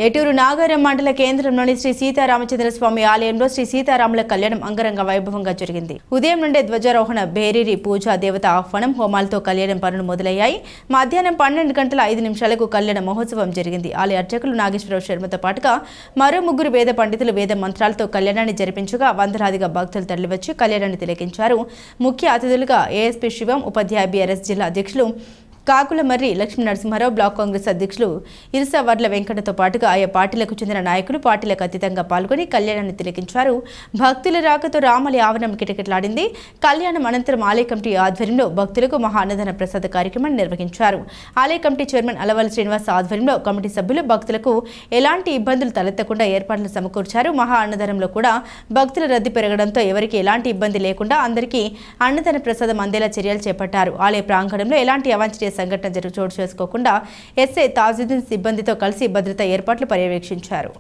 ఏటూరు నాగారం మండల కేంద్రంలోని శ్రీ సీతారామచంద్ర స్వామి ఆలయంలో శ్రీ సీతారాముల కళ్యాణం అంగరంగ వైభవంగా జరిగింది. ఉదయం నుండే ధ్వజారోహణ, బేరీరి పూజ, దేవత ఆహ్వానం, హోమాలతో కళ్యాణం పనులు మొదలయ్యాయి. మధ్యాహ్నం 12:05 కళ్యాణ మహోత్సవం జరిగింది. ఆలయ అర్చకులు నాగేశ్వరరావు శర్మతో పాటుగా మరో 3 వేద పండితులు వేద మంత్రాలతో కళ్యాణాన్ని జరిపించగా వందలాదిగా భక్తులు తరలివచ్చి కళ్యాణాన్ని తిలకించారు. ముఖ్య అతిథులుగా ఏఎస్పీ శివం, ఉపాధ్యాయ బీఆర్ఎస్ జిల్లా అధ్యక్షులు కాకులమర్రి లక్ష్మీ నరసింహారావు, బ్లాక్ కాంగ్రెస్ అధ్యక్షులు ఇరుసవర్ల వెంకటతో పాటుగా ఆయా పార్టీలకు చెందిన నాయకులు పార్టీలకు అతీతంగా పాల్గొని కళ్యాణాన్ని తిలకించారు. భక్తుల రాకతో రామాలయ ఆవరణం కిటకిటలాడింది. కళ్యాణం అనంతరం ఆలయ కమిటీ ఆధ్వర్యంలో భక్తులకు మహా అన్నదాన ప్రసాద కార్యక్రమాన్ని నిర్వహించారు. ఆలయ కమిటీ చైర్మన్ అలవల్ శ్రీనివాస్ ఆధ్వర్యంలో కమిటీ సభ్యులు భక్తులకు ఎలాంటి ఇబ్బందులు తలెత్తకుండా ఏర్పాట్లు సమకూర్చారు. మహా అన్నదానంలో కూడా భక్తుల రద్దీ పెరగడంతో ఎవరికి ఎలాంటి ఇబ్బంది లేకుండా అందరికీ అన్నదాన ప్రసాదం అందేలా చర్యలు చేపట్టారు. ఆలయ ప్రాంగణంలో ఎలాంటి అవాంఛనీయ సంఘటన చోటు చేసుకోకుండా ఎస్ఐ తాజుద్దీన్ సిబ్బందితో కలిసి భద్రతా ఏర్పాట్లు పర్యవేక్షించారు.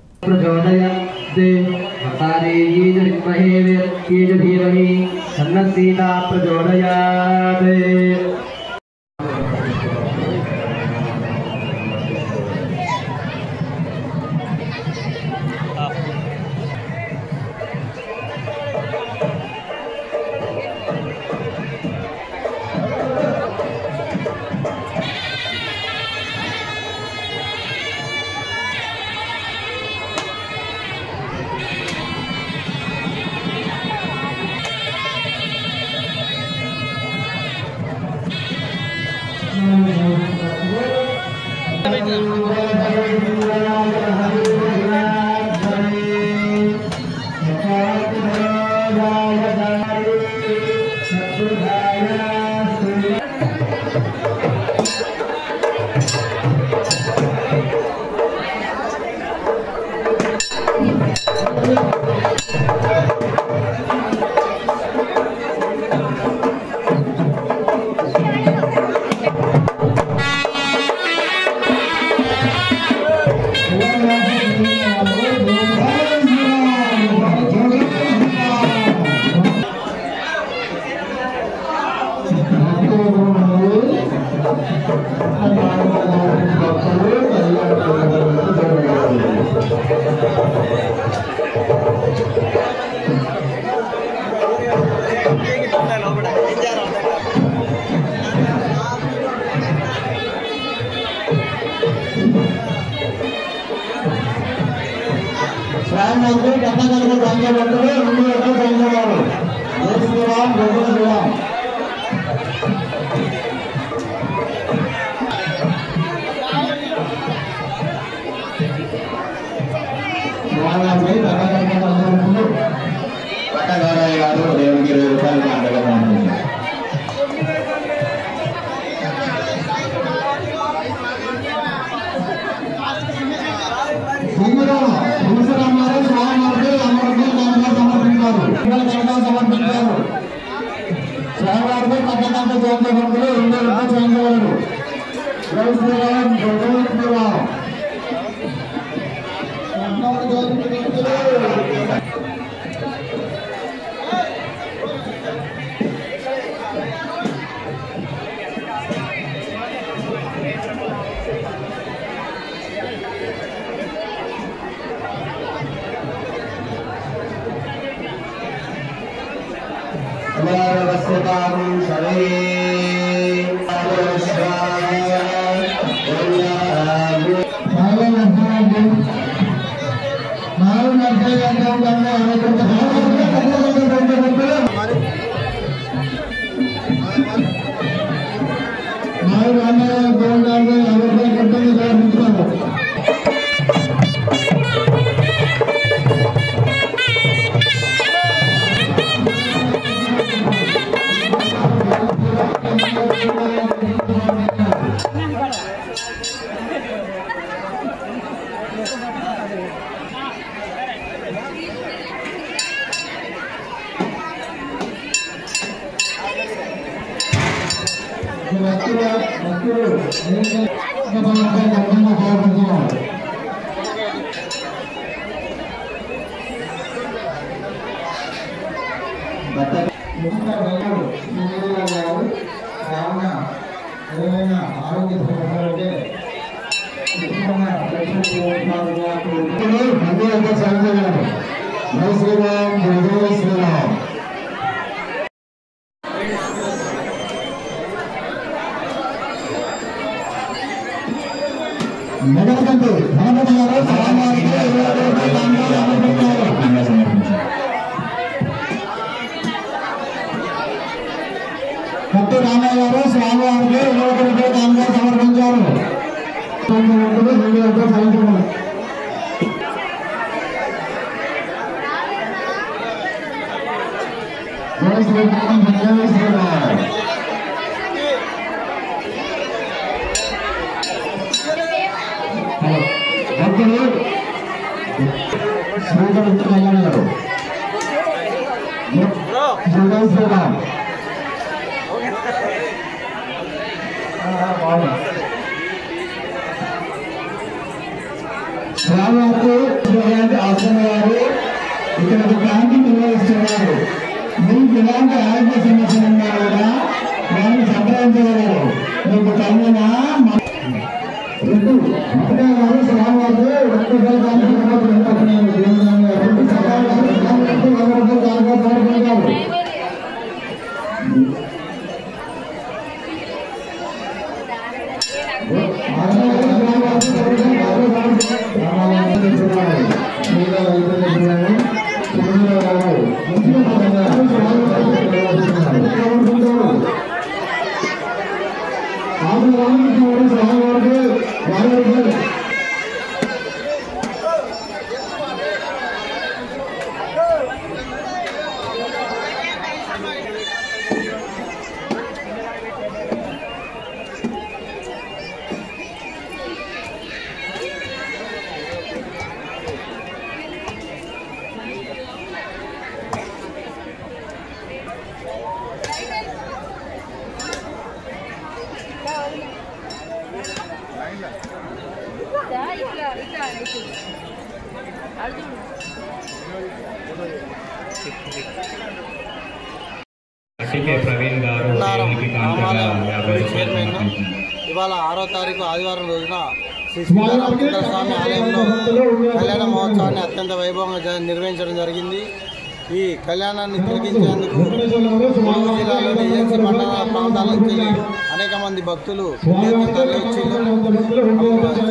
ఆరోగ్య కత్తి రామయ్య గారు స్వామివారికి 20 రూపాయలు కానుకగా సమర్పించారు. స్వామివారికి ఆశ్రమ వారు ఇక్కడ ఒక క్యాంటీన్ నిర్వహిస్తున్నారు. మీకు ఎలాంటి ఆరోగ్య సమస్యలు ఉన్నా కూడా వారిని సంప్రదించగలరు. మీకు తగిన స్వామివారికి 2 ఇవాళ 6వ తారీఖు ఆదివారం రోజున శ్రీ సీతారామచంద్ర స్వామి ఆలయంలో కళ్యాణ మహోత్సవాన్ని అత్యంత వైభవంగా నిర్వహించడం జరిగింది. ఈ కళ్యాణాన్ని తిలకించేందుకు ములుగు జిల్లాలోని ఏజెన్సీ మండల ప్రాంతాల నుంచి అనేక మంది భక్తులు తరలివచ్చి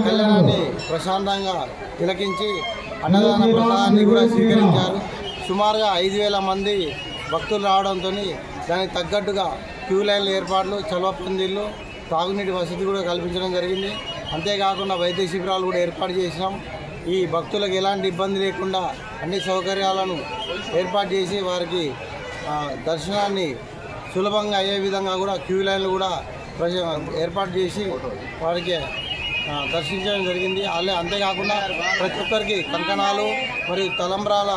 కళ్యాణాన్ని ప్రశాంతంగా తిలకించి అన్నదాన ప్రసాదాన్ని కూడా స్వీకరించారు. సుమారుగా 5,000 మంది భక్తులు రావడంతో దానికి తగ్గట్టుగా క్యూ లైన్ల ఏర్పాట్లు, చలవ పందిళ్ళు, తాగునీటి వసతి కూడా కల్పించడం జరిగింది. అంతేకాకుండా వైద్య శిబిరాలు కూడా ఏర్పాటు చేసినాం. ఈ భక్తులకు ఎలాంటి ఇబ్బంది లేకుండా అన్ని సౌకర్యాలను ఏర్పాటు చేసి వారికి దర్శనాన్ని సులభంగా అయ్యే విధంగా కూడా క్యూ లైన్లు కూడా ఏర్పాటు చేసి వారికి దర్శించడం జరిగింది. అంతేకాకుండా ప్రతి ఒక్కరికి కంకణాలు మరియు తలంబ్రాల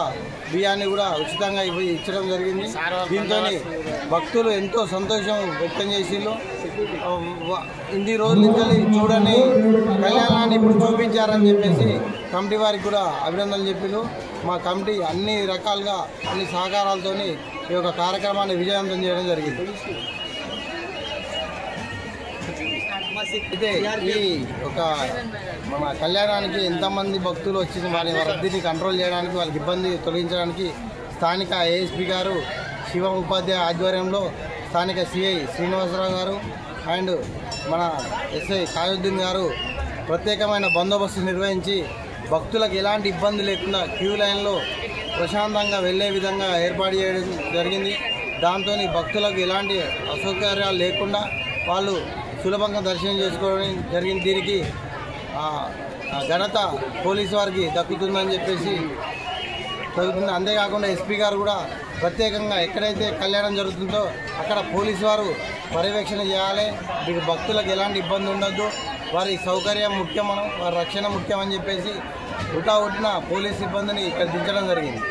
బియ్యాన్ని కూడా ఉచితంగా ఇచ్చడం జరిగింది. దీంతో భక్తులు ఎంతో సంతోషం వ్యక్తం చేసిళ్ళు. ఇన్ని రోజుల నుంచి చూడని కళ్యాణాన్ని ఇప్పుడు చూపించారని చెప్పేసి కమిటీ వారికి కూడా అభినందనలు చెప్పిళ్ళు. మా కమిటీ అన్ని రకాలుగా అన్ని సహకారాలతో ఈ యొక్క కార్యక్రమాన్ని విజయవంతం చేయడం జరిగింది. అయితే ఈ ఒక మన కళ్యాణానికి ఎంతమంది భక్తులు వచ్చి వారి రద్దీని కంట్రోల్ చేయడానికి, వాళ్ళకి ఇబ్బంది తొలగించడానికి స్థానిక ఏఎస్పీ గారు శివం ఉపాధ్యాయ ఆధ్వర్యంలో స్థానిక సిఐ శ్రీనివాసరావు గారు అండ్ మన ఎస్ఐ కాయుద్దీన్ గారు ప్రత్యేకమైన బందోబస్తు నిర్వహించి భక్తులకు ఎలాంటి ఇబ్బంది లేకుండా క్యూ లైన్లో ప్రశాంతంగా వెళ్ళే విధంగా ఏర్పాటు చేయడం జరిగింది. దాంతో భక్తులకు ఎలాంటి అసౌకర్యాలు లేకుండా వాళ్ళు సులభంగా దర్శనం చేసుకోవడం జరిగింది. దీనికి ఘనత పోలీసు వారికి దక్కుతుందని చెప్పేసి జరుగుతుంది. అంతేకాకుండా ఎస్పీ గారు కూడా ప్రత్యేకంగా ఎక్కడైతే కళ్యాణం జరుగుతుందో అక్కడ పోలీసు వారు పర్యవేక్షణ చేయాలి. మీకు భక్తులకు ఎలాంటి ఇబ్బంది ఉండొద్దు, వారి సౌకర్యం ముఖ్యం, వారి రక్షణ ముఖ్యం అని చెప్పేసి హుటాహుటిన పోలీస్ సిబ్బందిని ఇక్కడ దించడం జరిగింది.